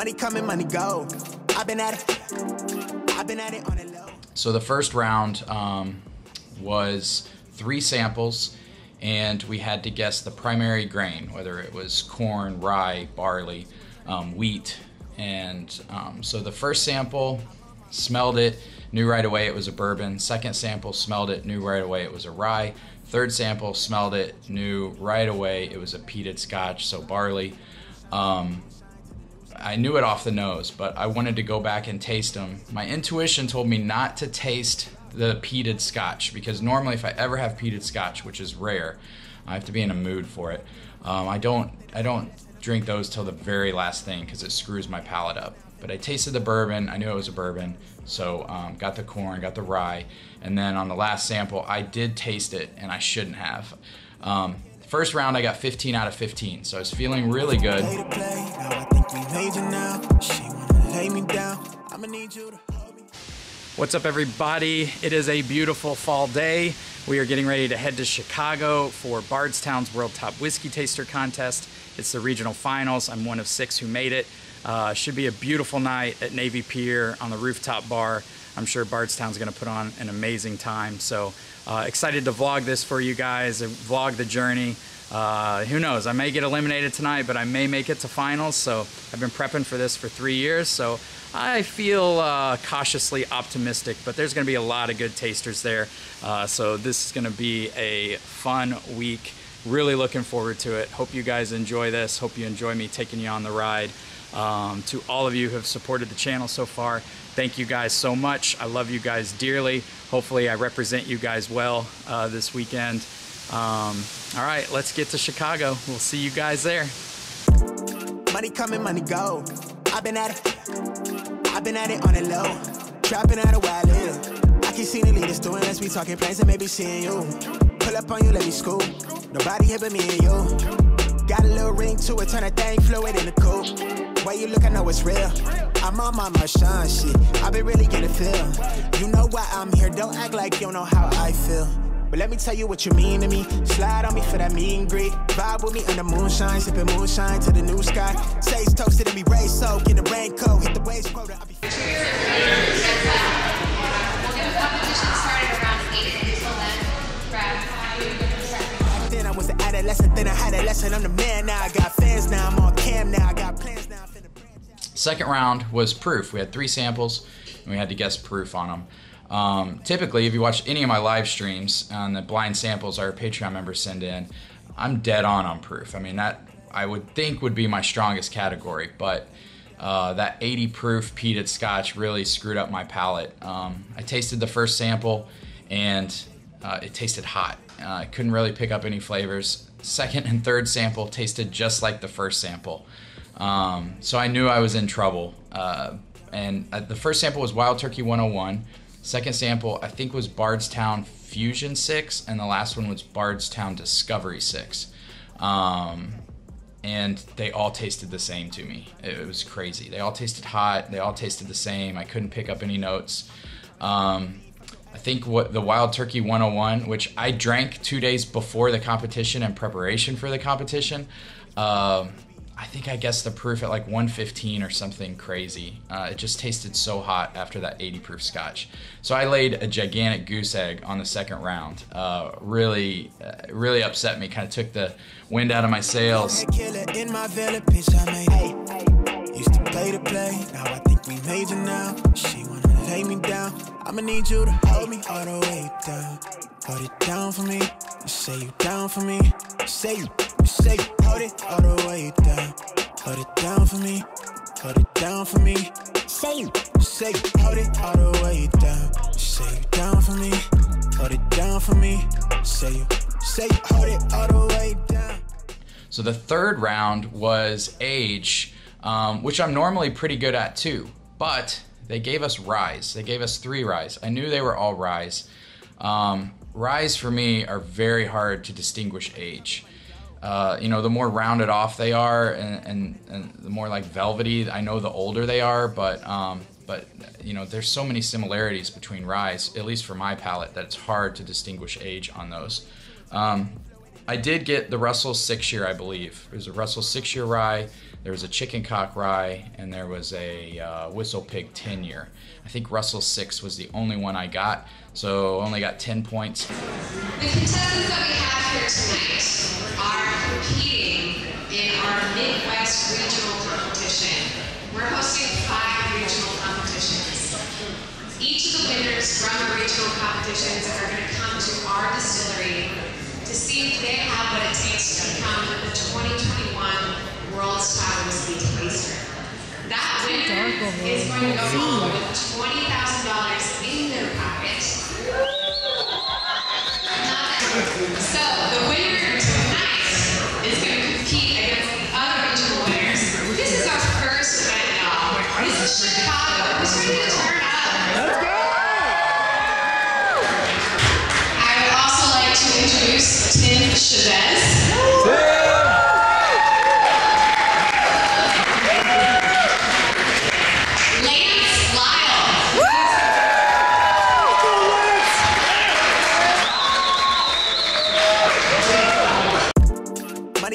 Money coming, money go. I've been at it on the low. So the first round was 3 samples, and we had to guess the primary grain, whether it was corn, rye, barley, wheat. And so the first sample, smelled it, knew right away it was a bourbon. Second sample, smelled it, knew right away it was a rye. Third sample, smelled it, knew right away it was a peated scotch, so barley. I knew it off the nose, but I wanted to go back and taste them. My intuition told me not to taste the peated scotch, because normally if I ever have peated scotch, which is rare, I have to be in a mood for it. I don't drink those till the very last thing because it screws my palate up. But I tasted the bourbon, I knew it was a bourbon, so got the corn, got the rye, and then on the last sample, I did taste it, and I shouldn't have. First round, I got 15 out of 15, so I was feeling really good. What's up, everybody? It is a beautiful fall day. We are getting ready to head to Chicago for Bardstown's World Top Whiskey Taster Contest. It's the regional finals. I'm one of 6 who made it. Should be a beautiful night at Navy Pier on the rooftop bar. I'm sure Bardstown's gonna put on an amazing time. So excited to vlog this for you guys, vlog the journey. Who knows, I may get eliminated tonight, but I may make it to finals. So I've been prepping for this for 3 years. So I feel cautiously optimistic, but there's gonna be a lot of good tasters there. So this is gonna be a fun week. Really looking forward to it. Hope you guys enjoy this. Hope you enjoy me taking you on the ride. To all of you who have supported the channel so far, thank you guys so much. I love you guys dearly. Hopefully I represent you guys well this weekend. All right, let's get to Chicago. We'll see you guys there. Money coming, money go. I've been at it on the low. Trapping out of where I live. I keep seeing the leaders doing this. We talking plans and maybe seeing you. Pull up on you, let me scoop. Nobody here but me and you. Got a little ring to it, turn that thing fluid in the coupe. Way you look, I know it's real. I'm on my Marshawn shit. I been really getting feel. You know why I'm here. Don't act like you don't know how I feel. But let me tell you what you mean to me. Slide on me for that meet and greet. Vibe with me under moonshine, sipping moonshine to the new sky. Sage toasted and be raised soak in the raincoat. Hit the waves quota. I'll be We'll get the competition started around 8 until then. Then I was an adolescent, then I had a lesson. I'm the man now. I got fans now. I'm on cam now. I got plans now. Second round was proof. We had 3 samples, and we had to guess proof on them. Typically, if you watch any of my live streams and the blind samples our Patreon members send in, I'm dead on proof. I mean, that I would think would be my strongest category, but that 80 proof peated scotch really screwed up my palate. I tasted the first sample, and it tasted hot. I couldn't really pick up any flavors. Second and third sample tasted just like the first sample. So I knew I was in trouble. And the first sample was Wild Turkey 101. Second sample, I think, was Bardstown Fusion 6, and the last one was Bardstown Discovery 6. And they all tasted the same to me. It was crazy. They all tasted hot. They all tasted the same. I couldn't pick up any notes. I think what the Wild Turkey 101, which I drank 2 days before the competition in preparation for the competition, I think I guessed the proof at like 115 or something crazy. It just tasted so hot after that 80 proof scotch. So I laid a gigantic goose egg on the second round. Really upset me, kind of took the wind out of my sails. Used to play to play, now I think we major now. She wanna lay me down. I'ma need you to hold me all the way down. Hold it down for me. You say you down for me. Say you hold it all the way down. Hold it down for me. Hold it down for me. Say you hold it all the way down. Say you down for me. Hold it down for me. Say you hold it all the way down. So the third round was age, which I'm normally pretty good at too, but they gave us ryes. They gave us 3 ryes. I knew they were all ryes. Ryes for me are very hard to distinguish age. You know, the more rounded off they are, and the more like velvety, I know the older they are, but you know, there's so many similarities between ryes, at least for my palate, that it's hard to distinguish age on those. I did get the Russell 6-year, I believe. It was a Russell 6-year rye. There was a chicken cock rye, and there was a whistle pig 10-year. I think Russell 6 was the only one I got, so only got 10 points. The contestants that we have here tonight are competing in our Midwest regional competition. We're hosting 5 regional competitions. Each of the winners from the regional competitions are going to come to our distillery to see if they have what it takes to become the 2021 World's Top Whiskey Taster. That winner is going to go home with $20,000 in their pocket. So the winner tonight is going to compete against the other regional winners. This is our first event, y'all. This is Chicago. Who's ready to turn up? Let's go! I would also like to introduce Tim Chavez.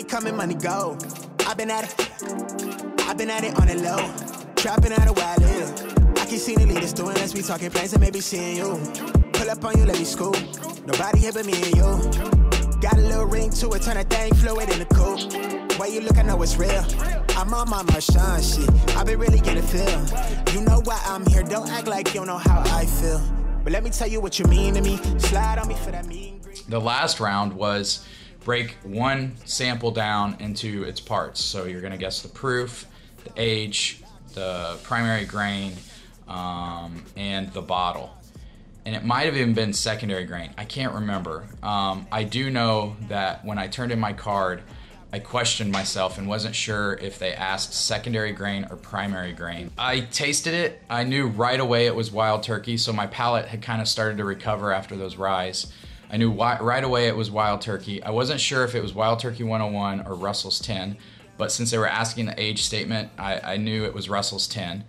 Coming, money go. I've been at it on the low. Trapping out a while live. I keep seeing the leaders doing us. We talking plans and maybe seeing you. Pull up on you, let me scoop. Nobody here but me and you. Got a little ring to it, turn that thing fluid in the coupe. Way you look, I know it's real. I'm on my Marshawn shit. I've been really getting feel. You know why I'm here. Don't act like you don't know how I feel. But let me tell you what you mean to me. Slide on me for that mean green. The last round was break one sample down into its parts. So you're gonna guess the proof, the age, the primary grain, and the bottle. And it might have even been secondary grain. I can't remember. I do know that when I turned in my card, I questioned myself and wasn't sure if they asked secondary grain or primary grain. I tasted it. I knew right away it was wild turkey, so my palate had kind of started to recover after those ryes. I knew right away it was Wild Turkey. I wasn't sure if it was Wild Turkey 101 or Russell's 10, but since they were asking the age statement, I knew it was Russell's 10.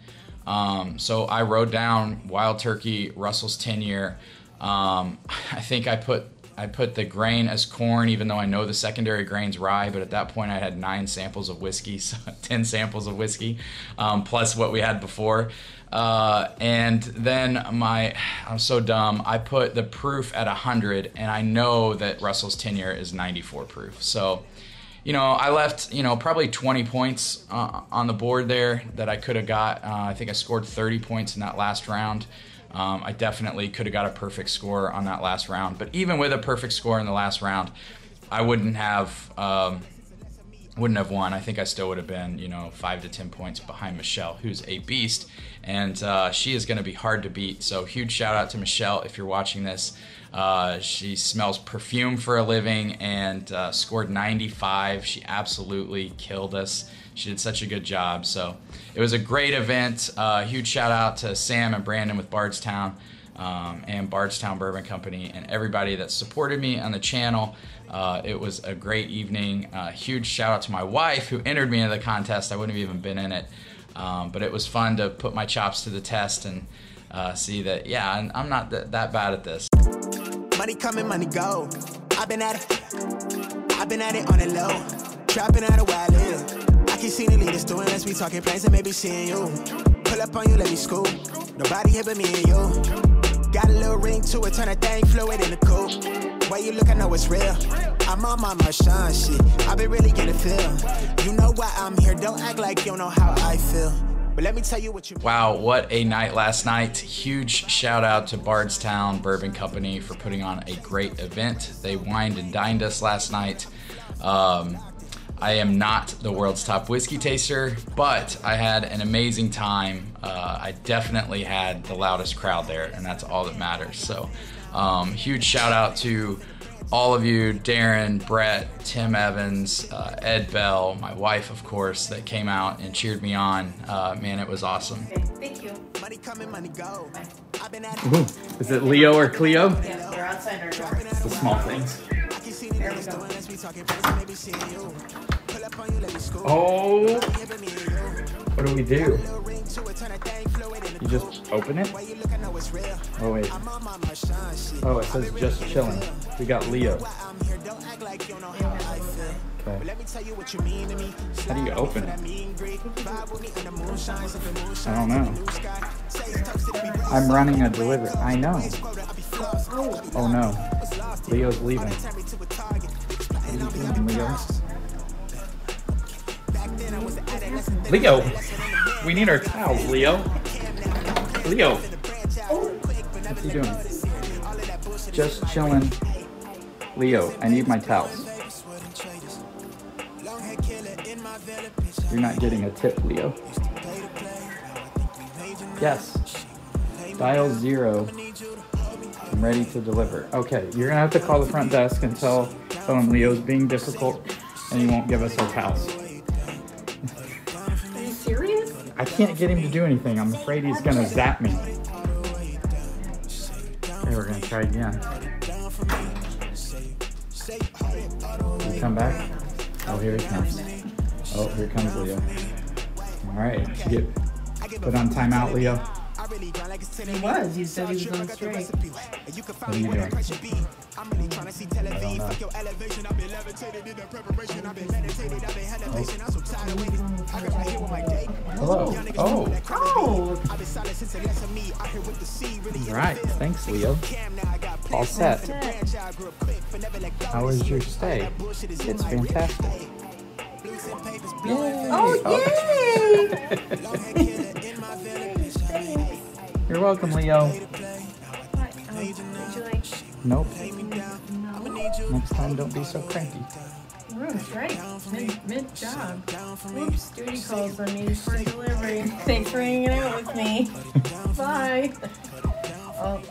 So I wrote down Wild Turkey, Russell's 10-year. I think I put the grain as corn, even though I know the secondary grain's rye, but at that point I had 9 samples of whiskey, so 10 samples of whiskey, plus what we had before. And then I'm so dumb, I put the proof at 100, and I know that Russell's 10-year is 94 proof. So, you know, I left, you know, probably 20 points on the board there that I could have got. I think I scored 30 points in that last round. I definitely could have got a perfect score on that last round. But even with a perfect score in the last round, I wouldn't have won. I think I still would have been, you know, 5 to 10 points behind Michelle, who's a beast, and she is going to be hard to beat. So huge shout out to Michelle if you're watching this. She smells perfume for a living and scored 95. She absolutely killed us. She did such a good job. So it was a great event. Huge shout out to Sam and Brandon with Bardstown and Bardstown Bourbon Company and everybody that supported me on the channel. It was a great evening. Huge shout out to my wife who entered me into the contest. I wouldn't have even been in it. But it was fun to put my chops to the test and see that, yeah, I'm not that bad at this. Money coming, money go. I've been at it on the low. Trapping out a while live. I keep seeing the leaders doing us. We talking plans and maybe seeing you. Pull up on you, let me scoop. Nobody here but me and you. Got a little ring to it, turn that thing fluid in the coupe. Way you look, I know it's real. I'm on my Marshawn shit. I've been really getting feel. You know why I'm here. Don't act like you don't know how I feel. But let me tell you what you. Wow, what a night last night. Huge shout out to Bardstown Bourbon Company for putting on a great event. They wined and dined us last night. I am not the world's top whiskey taster, but I had an amazing time. I definitely had the loudest crowd there, and that's all that matters. So huge shout out to all of you, Darren, Brett, Tim Evans, Ed Bell, my wife, of course, that came out and cheered me on. Man, it was awesome. Okay, thank you. Money coming, money go. Ooh, is it Leo or Cleo? Yes, they're outside our door. The small things. There we go. Oh, what do we do? You just open it? Oh wait. Oh, it says just chilling. We got Leo. Okay. Let me tell you what you mean to me. How do you open it? I don't know. I'm running a delivery. I know. Oh no. Leo's leaving. What are you doing, Leo? Leo! We need our towels, Leo. Leo! What's he doing? Just chilling. Leo, I need my towels. You're not getting a tip, Leo. Yes. Dial 0. I'm ready to deliver. Okay, you're gonna have to call the front desk and tell them Leo's being difficult and he won't give us our towels. Are you serious? I can't get him to do anything. I'm afraid he's gonna zap me. Okay, we're gonna try again. Did he come back? Oh, here he comes. Oh, here comes Leo. Alright, you get put on timeout, Leo. He was. You said he was on straight. What are you doing? I don't know. Hello. Oh. Oh! Right. Thanks, Leo. All set. How was your stay? It's fantastic. Yay. Oh, yay! You're welcome, Leo. Would you like... Nope. No? Next time, don't be so cranky. Room's great. Mid-job. Oops, duty calls on me for delivery. Thanks for hanging out with me. Bye. Oh.